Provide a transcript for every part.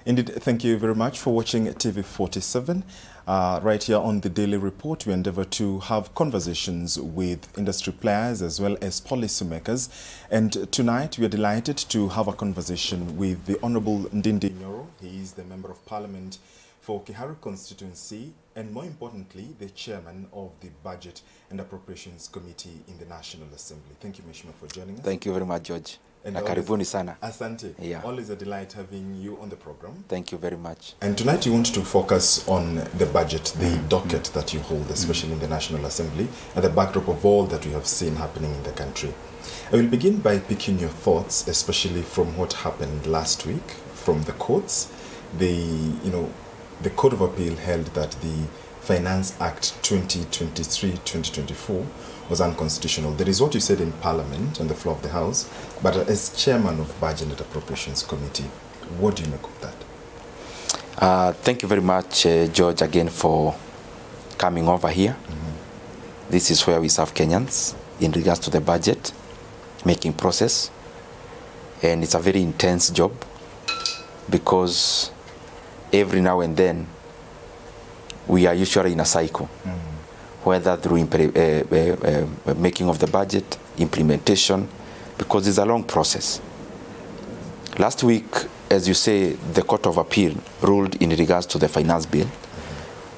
Indeed, thank you very much for watching TV47. Right here on the Daily Report, we endeavor to have conversations with industry players as well as policymakers. And tonight, we are delighted to have a conversation with the Honorable Ndindi Nyoro. He is the Member of Parliament for Kiharu constituency and, more importantly, the Chairman of the Budget and Appropriations Committee in the National Assembly. Thank you, Mheshimiwa, for joining us. Thank you very much, George. And karibuni sana. Asante. Yeah. Always a delight having you on the program. Thank you very much. And tonight you want to focus on the budget, the docket that you hold, especially in the National Assembly, and the backdrop of all that we have seen happening in the country. I will begin by picking your thoughts, especially from what happened last week from the courts. The Court of Appeal held that the Finance Act 2023-2024 was unconstitutional. That is what you said in Parliament on the floor of the House, but as Chairman of Budget and Appropriations Committee, what do you make of that? Thank you very much, George, again for coming over here. This is where we serve Kenyans in regards to the budget making process, and it's a very intense job because every now and then we are usually in a cycle, whether through making of the budget, implementation, because it's a long process. Last week, as you say, the Court of Appeal ruled in regards to the finance bill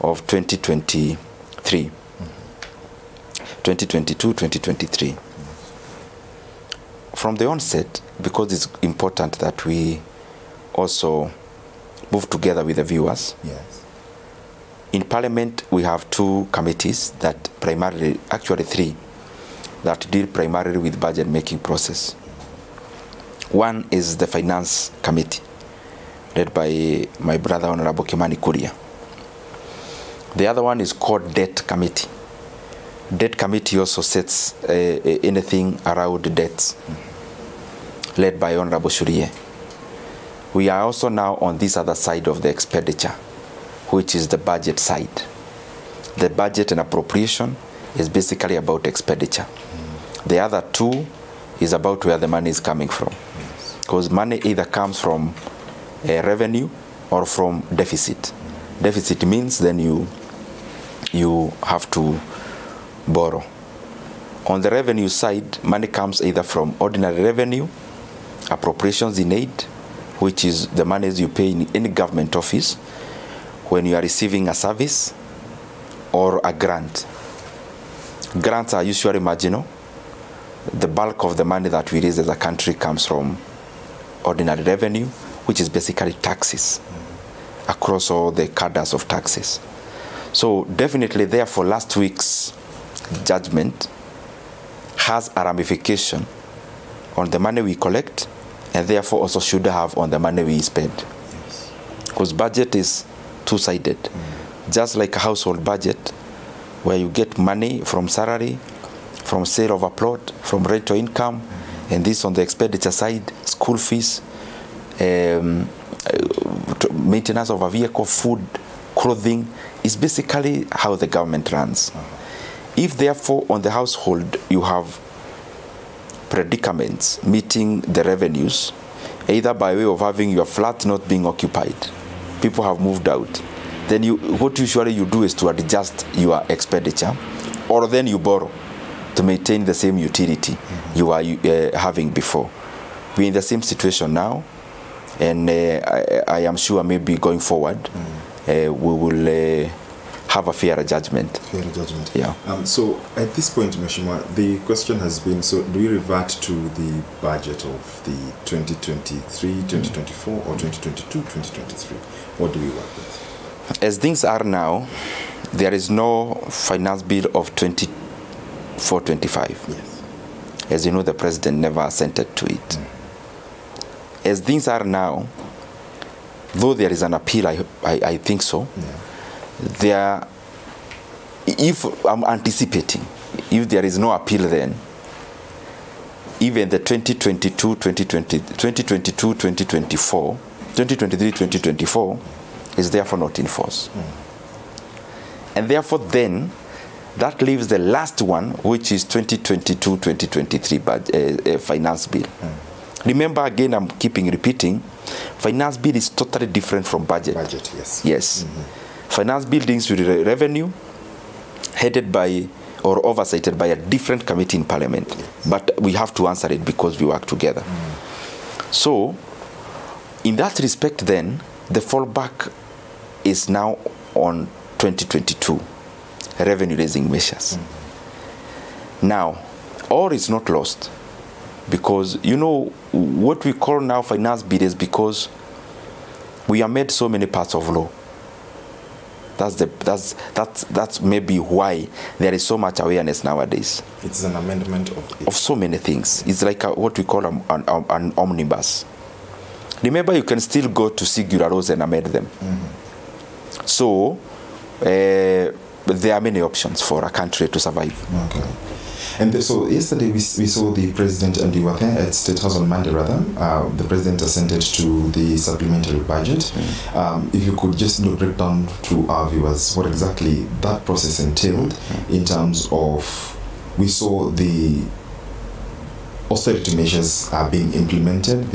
of 2022-2023. From the onset, because it's important that we also move together with the viewers. Yes. In Parliament, we have two committees that primarily, actually three, that deal primarily with budget making process. One is the Finance Committee, led by my brother Honorable Kimani Kuria. The other one is called Debt Committee. Debt Committee also sets anything around debts, led by Honorable Shurie. We are also now on this other side of the expenditure, which is the budget side. The budget and appropriation is basically about expenditure. The other two is about where the money is coming from. Because money either comes from revenue or from deficit. Deficit means then you have to borrow. On the revenue side, money comes either from ordinary revenue, appropriations in aid, which is the monies you pay in any government office when you are receiving a service, or a grant. Grants are usually marginal. The bulk of the money that we raise as a country comes from ordinary revenue, which is basically taxes across all the cadres of taxes. So definitely, therefore, last week's judgment has a ramification on the money we collect, and therefore also should have on the money we spend. Because budget is two-sided. Just like a household budget, where you get money from salary, from sale of a plot, from rental income, and this on the expenditure side, school fees, maintenance of a vehicle, food, clothing, is basically how the government runs. If therefore on the household you have predicaments meeting the revenues, either by way of having your flat not being occupied, people have moved out, then what usually you do is to adjust your expenditure, or then you borrow to maintain the same utility you are having before. We're in the same situation now, and I am sure maybe going forward we will have a fairer judgment. Fairer judgment. Yeah. So at this point, Mheshimiwa, the question has been, so do we revert to the budget of the 2023-2024 or 2022-2023? What do we work with? As things are now, there is no finance bill of 24-25. Yes. As you know, the president never assented to it. As things are now, though there is an appeal, I think so, if I'm anticipating, if there is no appeal, then even the 2023-2024 is therefore not in force. And therefore then, that leaves the last one, which is 2022-2023 finance bill. Remember, again, I'm keeping repeating, finance bill is totally different from budget. Budget, yes. Yes. Finance bill deals with revenue, headed by or oversighted by a different committee in Parliament. Yes. But we have to answer it because we work together. So, in that respect then, the fallback is now on 2022, revenue-raising measures. Now, all is not lost, because, you know, what we call now finance bill is because we have made so many parts of law. That's maybe why there is so much awareness nowadays. It's an amendment of so many things. It's like what we call an omnibus. Remember, you can still go to SIGNET and amend them. So there are many options for a country to survive. Okay. And so yesterday we saw the President and you were there at State House on Monday rather. The President assented to the supplementary budget. If you could just break down to our viewers what exactly that process entailed in terms of, we saw the austerity measures are being implemented,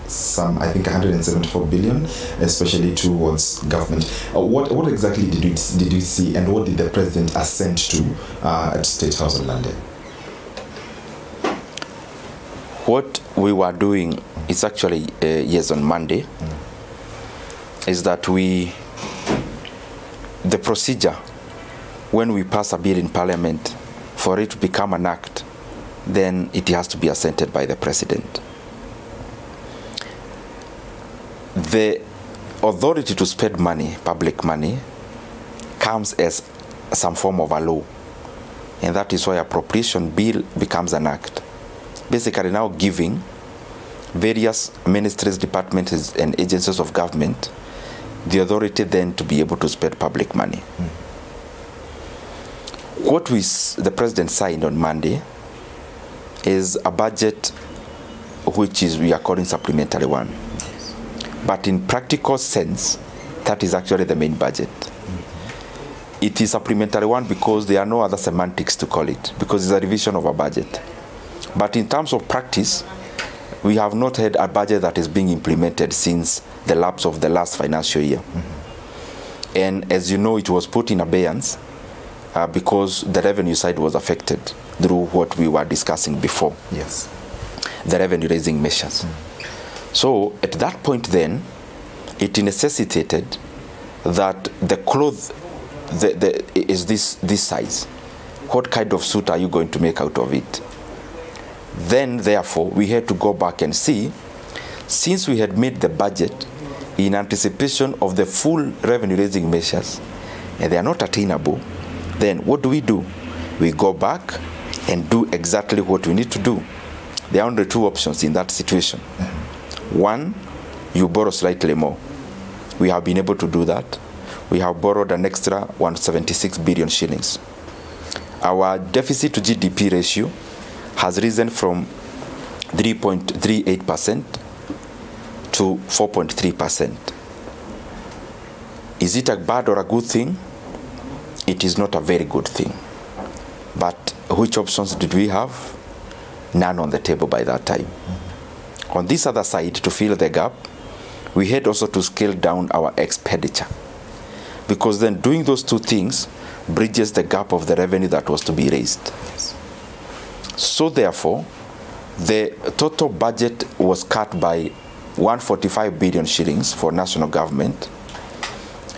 some I think 174 billion, especially towards government. What exactly did you see, and what did the President assent to at State House on Monday? What we were doing is actually, yes, on Monday, is that the procedure, when we pass a bill in Parliament, for it to become an act, then it has to be assented by the President. The authority to spend money, public money, comes as some form of a law. And that is why appropriation bill becomes an act. Basically now giving various ministries, departments, and agencies of government the authority then to be able to spend public money. What the President signed on Monday is a budget which we are calling supplementary one. But in practical sense, that is actually the main budget. It is supplementary one because there are no other semantics to call it, because it's a revision of a budget. But in terms of practice, we have not had a budget that is being implemented since the lapse of the last financial year. And as you know, it was put in abeyance because the revenue side was affected through what we were discussing before. Yes. The revenue-raising measures. So at that point then, it necessitated that the cloth is this size. What kind of suit are you going to make out of it? Then, therefore, we had to go back and see, since we had made the budget in anticipation of the full revenue-raising measures, and they are not attainable, then what do? We go back and do exactly what we need to do. There are only two options in that situation. One, you borrow slightly more. We have been able to do that. We have borrowed an extra 176 billion shillings. Our deficit to GDP ratio has risen from 3.38% to 4.3%. Is it a bad or a good thing? It is not a very good thing. But which options did we have? None on the table by that time. On this other side, to fill the gap, we had also to scale down our expenditure, because then doing those two things bridges the gap of the revenue that was to be raised. So therefore, the total budget was cut by 145 billion shillings for national government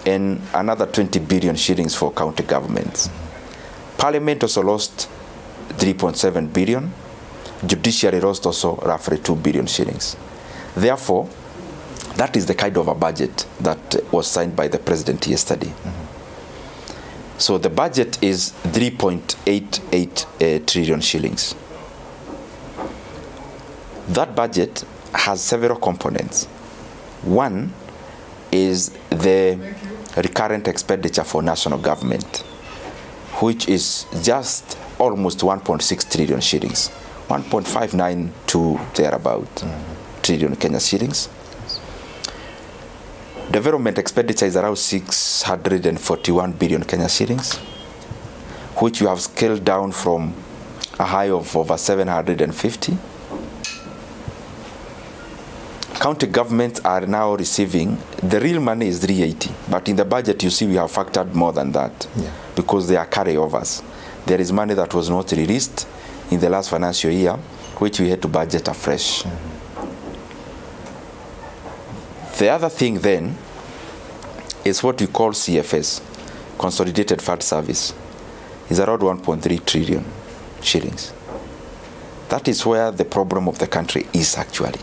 and another 20 billion shillings for county governments. Parliament also lost 3.7 billion. Judiciary lost also roughly 2 billion shillings. Therefore, that is the kind of a budget that was signed by the President yesterday. So the budget is 3.88 trillion shillings. That budget has several components. One is the recurrent expenditure for national government, which is just almost 1.6 trillion shillings, 1.59 to thereabout trillion Kenya shillings. Development expenditure is around 641 billion Kenya shillings, which you have scaled down from a high of over 750. county governments are now receiving, the real money is 380, but in the budget you see we have factored more than that, because they are carryovers. There is money that was not released in the last financial year, which we had to budget afresh. The other thing then is what we call CFS, Consolidated Fund Service, is around 1.3 trillion shillings. That is where the problem of the country is actually.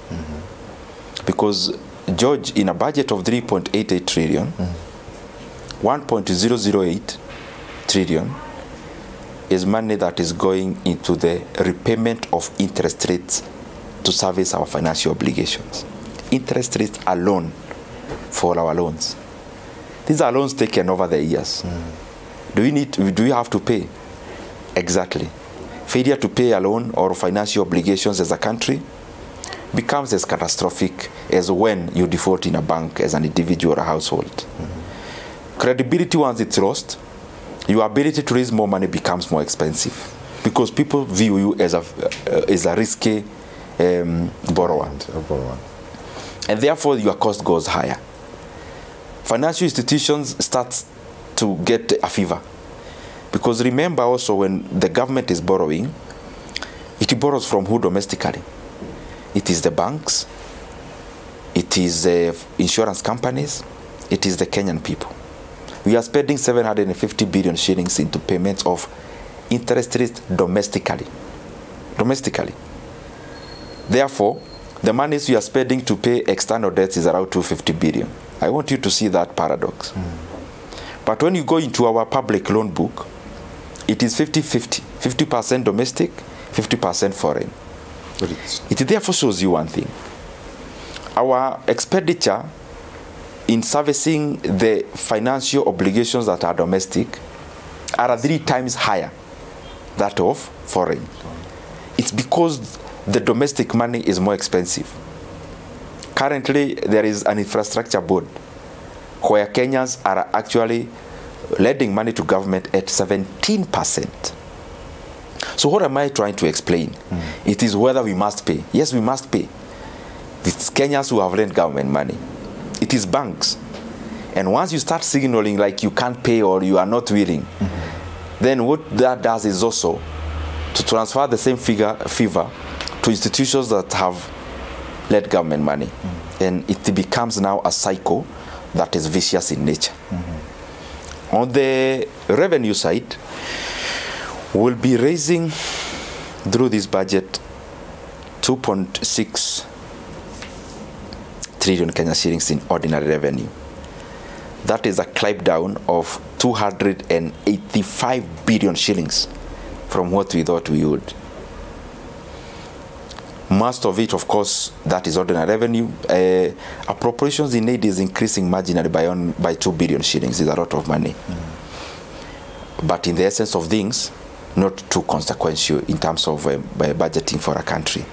Because, George, in a budget of 3.88 trillion, 1.008 trillion is money that is going into the repayment of interest rates to service our financial obligations. Interest rates alone for our loans. These are loans taken over the years. Do we have to pay? Exactly. Failure to pay a loan or financial obligations as a country becomes as catastrophic as when you default in a bank as an individual or a household. Credibility, once it's lost, your ability to raise more money becomes more expensive because people view you as a risky borrower. And therefore your cost goes higher. Financial institutions start to get a fever. Because remember also, when the government is borrowing, it borrows from who domestically? It is the banks, it is insurance companies, it is the Kenyan people. We are spending 750 billion shillings into payments of interest rates domestically. Therefore, the monies we are spending to pay external debts is around 250 billion. I want you to see that paradox. But when you go into our public loan book, it is 50-50. 50% domestic, 50% foreign. It therefore shows you one thing. Our expenditure in servicing the financial obligations that are domestic are 3 times higher that of foreign. It's because the domestic money is more expensive. Currently, there is an infrastructure board where Kenyans are actually lending money to government at 17%. So what am I trying to explain? It is whether we must pay. Yes, we must pay. It's Kenyans who have lent government money. It is banks. And once you start signaling like you can't pay or you are not willing, then what that does is also to transfer the same fever to institutions that have lent government money. And it becomes now a cycle that is vicious in nature. On the revenue side, we'll be raising through this budget 2.6 trillion Kenya shillings in ordinary revenue. That is a climb down of 285 billion shillings from what we thought we would. Most of it, of course, that is ordinary revenue. Appropriations in aid is increasing marginally by 2 billion shillings. It's a lot of money. But in the essence of things, not too consequential in terms of budgeting for a country.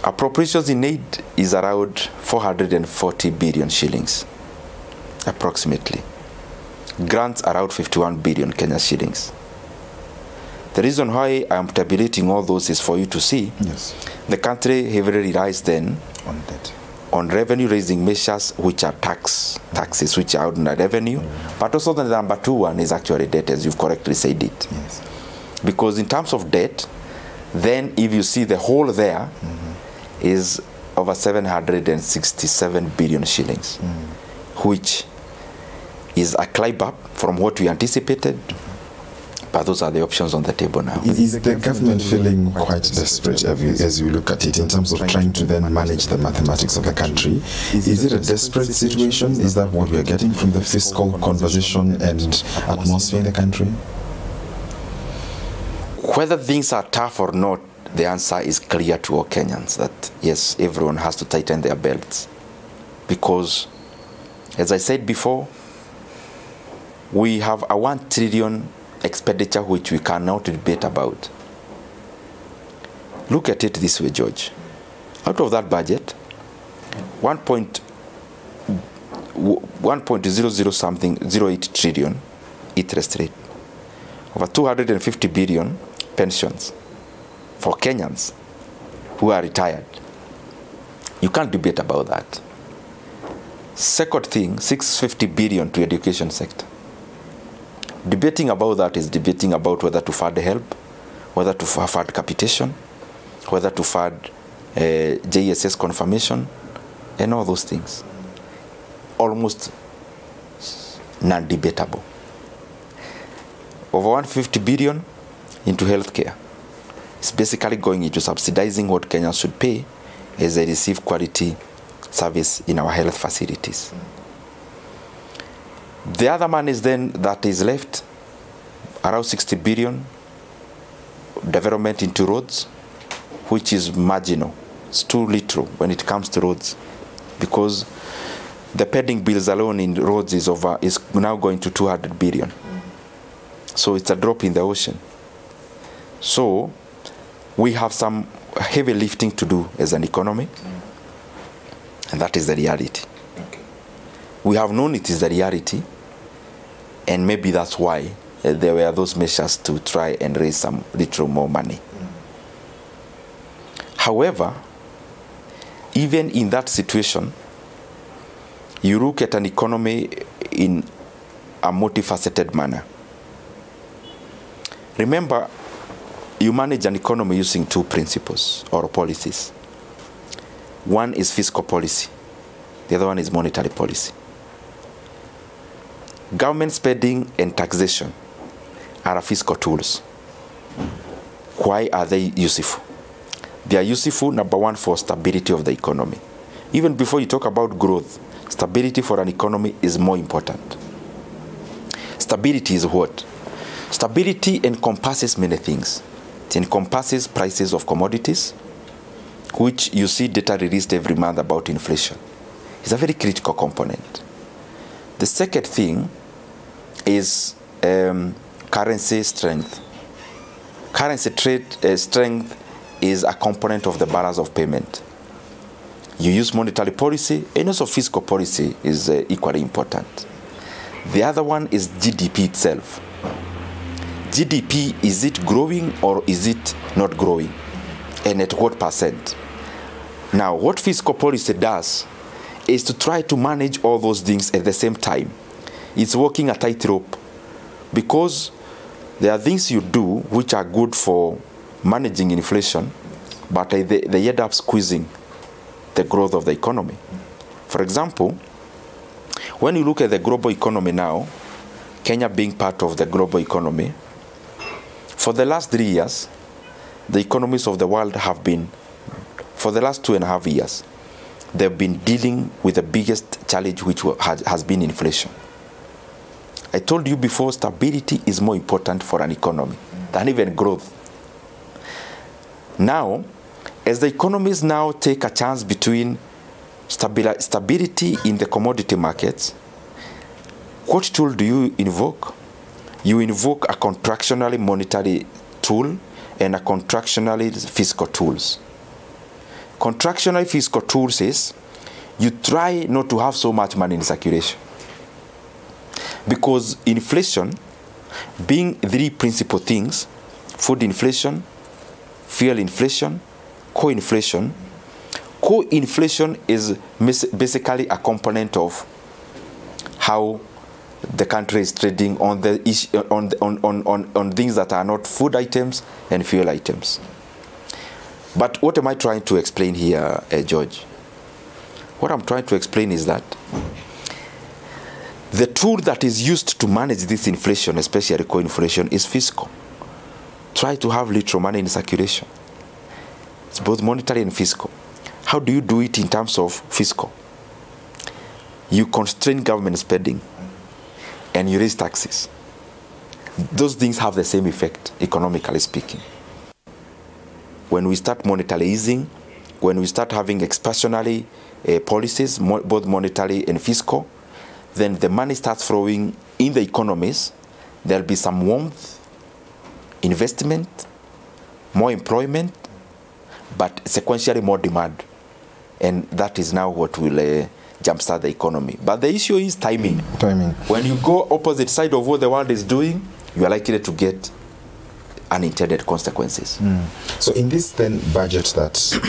Appropriations in aid is around 440 billion shillings, approximately. Grants around 51 billion Kenya shillings. The reason why I'm tabulating all those is for you to see the country heavily relies then on debt, on revenue raising measures, which are taxes, which are ordinary revenue, but also the number 2 one is actually debt, as you've correctly said it. Because in terms of debt, then if you see the whole there is over 767 billion shillings, which is a climb up from what we anticipated. But those are the options on the table now. Is the government feeling quite desperate as you look at it in terms of trying to then manage the mathematics of the country? Is it a desperate situation? Is that what we're getting from the fiscal conversation and atmosphere in the country? Whether things are tough or not, the answer is clear to all Kenyans that yes, everyone has to tighten their belts. Because, as I said before, we have a 1 trillion expenditure which we cannot debate about. Look at it this way, George. Out of that budget, 1.0008 trillion interest rate, over 250 billion pensions for Kenyans who are retired, You can't debate about that. Second thing, 650 billion to education sector. Debating about that is debating about whether to fund help, whether to fund capitation, whether to fund JSS confirmation, and all those things. Almost non-debatable. Over 150 billion into healthcare. It's basically going into subsidizing what Kenyans should pay as they receive quality service in our health facilities. The other money is then that is left, around 60 billion, development into roads, which is marginal. It's too little when it comes to roads, because the pending bills alone in roads is now going to 200 billion. So it's a drop in the ocean. So we have some heavy lifting to do as an economy, and that is the reality. Okay. We have known it is the reality, and maybe that's why there were those measures to try and raise some little more money. However, even in that situation, you look at an economy in a multifaceted manner. Remember, you manage an economy using two principles or policies. One is fiscal policy. The other one is monetary policy. Government spending and taxation are fiscal tools. Why are they useful? They are useful, number one, for stability of the economy. Even before you talk about growth, stability for an economy is more important. Stability is what? Stability encompasses many things. It encompasses prices of commodities, which you see data released every month about inflation. It's a very critical component. The second thing is currency strength. Currency trade strength is a component of the balance of payment. You use monetary policy, and also fiscal policy is equally important. The other one is GDP itself. GDP, is it growing or is it not growing? And at what percent? Now, what fiscal policy does is to try to manage all those things at the same time. It's walking a tightrope, because there are things you do which are good for managing inflation, but they end up squeezing the growth of the economy. For example, when you look at the global economy now, Kenya being part of the global economy, for the last 3 years, the economies of the world have been, for the last 2.5 years, they've been dealing with the biggest challenge, which has been inflation. I told you before, stability is more important for an economy than even growth. Now, as the economies now take a chance between stability in the commodity markets, what tool do you invoke? You invoke a contractionally monetary tool and a contractionally fiscal tools. Contractionally fiscal tools is you try not to have so much money in circulation, because inflation being 3 principal things: food inflation, fuel inflation, co-inflation. Co-inflation is basically a component of how the country is trading on the on things that are not food items and fuel items. But what am I trying to explain here, George? What I'm trying to explain is that the tool that is used to manage this inflation, especially co-inflation, is fiscal. Try to have little money in circulation. It's both monetary and fiscal. How do you do it in terms of fiscal? You constrain government spending and you raise taxes. Those things have the same effect, economically speaking. When we start monetary easing, when we start having expansionary policies, both monetary and fiscal, then the money starts flowing in the economies. There'll be some warmth, investment, more employment, but sequentially more demand. And that is now what will jumpstart the economy. But the issue is timing. Timing. When you go opposite side of what the world is doing, you are likely to get unintended consequences. So in this then budget that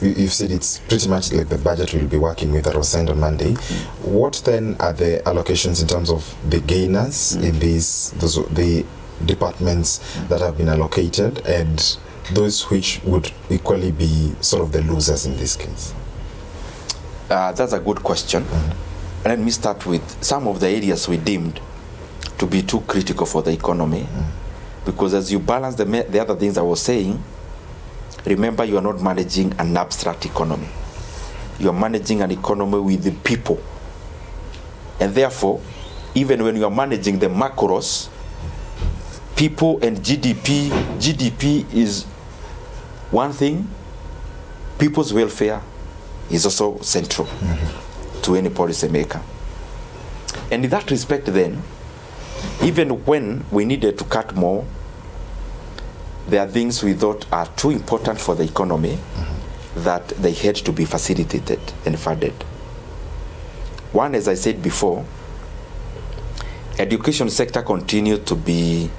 you've said it's pretty much like the budget we'll be working with that was signed on Monday, what then are the allocations in terms of the gainers in the departments that have been allocated, and those which would equally be sort of the losers in this case? That's a good question. Let me start with some of the areas we deemed to be too critical for the economy, because as you balance the other things I was saying, remember you are not managing an abstract economy. You are managing an economy with the people. And therefore, even when you are managing the macros, people and GDP is one thing, people's welfare is also central to any policy maker. And in that respect then, even when we needed to cut more, there are things we thought are too important for the economy that they had to be facilitated and funded. One, as I said before, education sector continued to be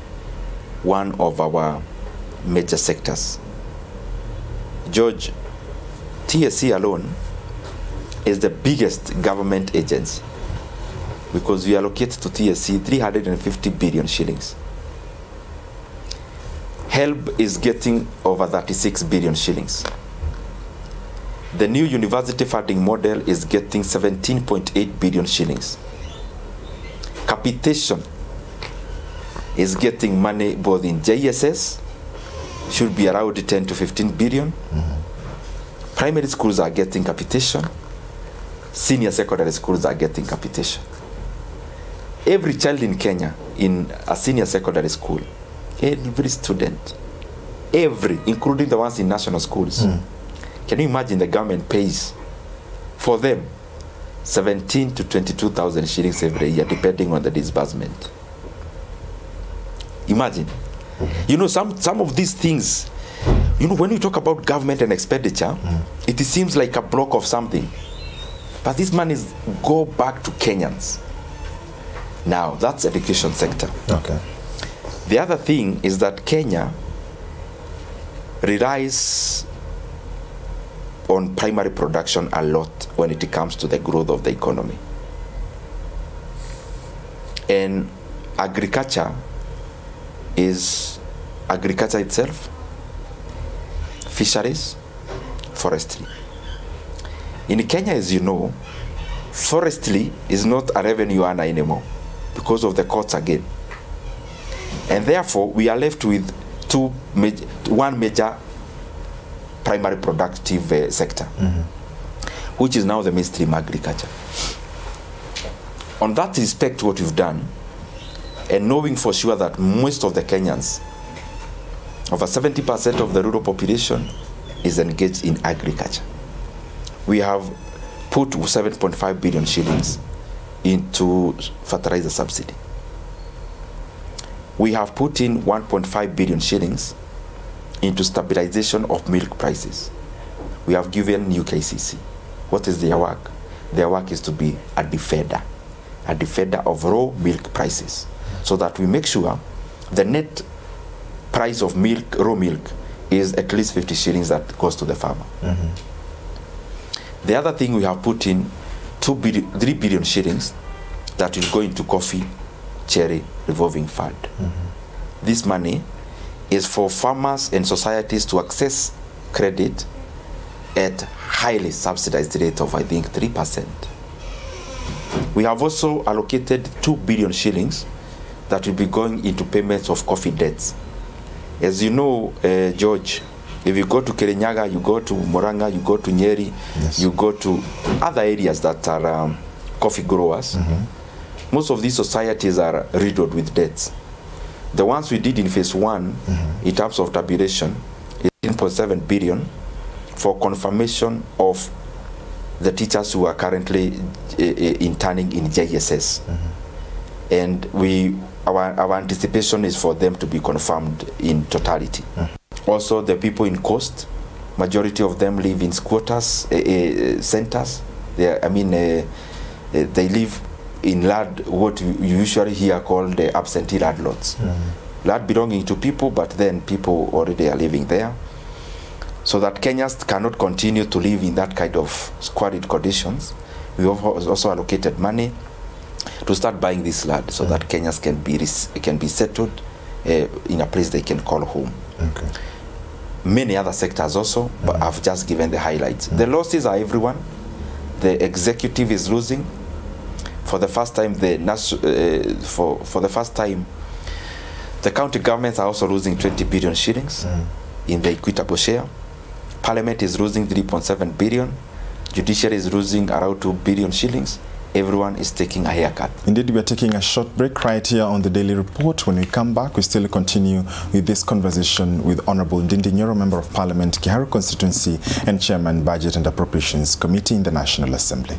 one of our major sectors. George, TSC alone is the biggest government agency, because we allocate to TSC 350 billion shillings. HELB is getting over 36 billion shillings. The new university funding model is getting 17.8 billion shillings. Capitation is getting money both in JSS, should be around 10 to 15 billion. Primary schools are getting capitation. Senior secondary schools are getting capitation. Every child in Kenya in a senior secondary school, every student, including the ones in national schools, can you imagine the government pays for them 17 to 22,000 shillings every year, depending on the disbursement? Imagine. You know, some of these things, you know, when you talk about government and expenditure, it seems like a block of something. But these monies go back to Kenyans. Now, that's education sector. Okay. The other thing is that Kenya relies on primary production a lot when it comes to the growth of the economy. And agriculture is agriculture itself, fisheries, forestry. In Kenya, as you know, forestry is not a revenue earner anymore because of the costs again. And therefore, we are left with one major primary productive sector, which is now the mainstream agriculture. On that respect, what we've done, and knowing for sure that most of the Kenyans, over 70% of the rural population is engaged in agriculture, we have put 7.5 billion shillings into fertilizer subsidy. We have put in 1.5 billion shillings into stabilization of milk prices. We have given UKCC. What is their work? Their work is to be a defender of raw milk prices, so that we make sure the net price of milk, raw milk, is at least 50 shillings that goes to the farmer. The other thing, we have put in 3 billion shillings that will go into coffee, cherry revolving fund. This money is for farmers and societies to access credit at highly subsidized rate of, I think, 3%. We have also allocated 2 billion shillings that will be going into payments of coffee debts. As you know, George, if you go to Kirinyaga, you go to Murang'a, you go to Nyeri, you go to other areas that are coffee growers, most of these societies are riddled with debts. The ones we did in phase 1, in terms of tabulation, is 10.7 billion for confirmation of the teachers who are currently interning in JSS. And our anticipation is for them to be confirmed in totality. Also, the people in coast, majority of them live in squatters centers. They live in what you usually hear called the absentee landlords. land belonging to people, but then people already are living there. So that Kenyans cannot continue to live in that kind of squalid conditions. We also allocated money to start buying this land so that Kenyans can be settled in a place they can call home. Okay. Many other sectors also, but I've just given the highlights. The losses are everyone. The executive is losing. For the first time, for the first time, the county governments are also losing 20 billion shillings in the equitable share. Parliament is losing 3.7 billion. Judiciary is losing around 2 billion shillings. Everyone is taking a haircut. Indeed, we are taking a short break right here on the Daily Report. When we come back, we still continue with this conversation with Honorable Ndindi Nyoro, Member of Parliament, Kiharu constituency, and Chairman, Budget and Appropriations Committee in the National Assembly.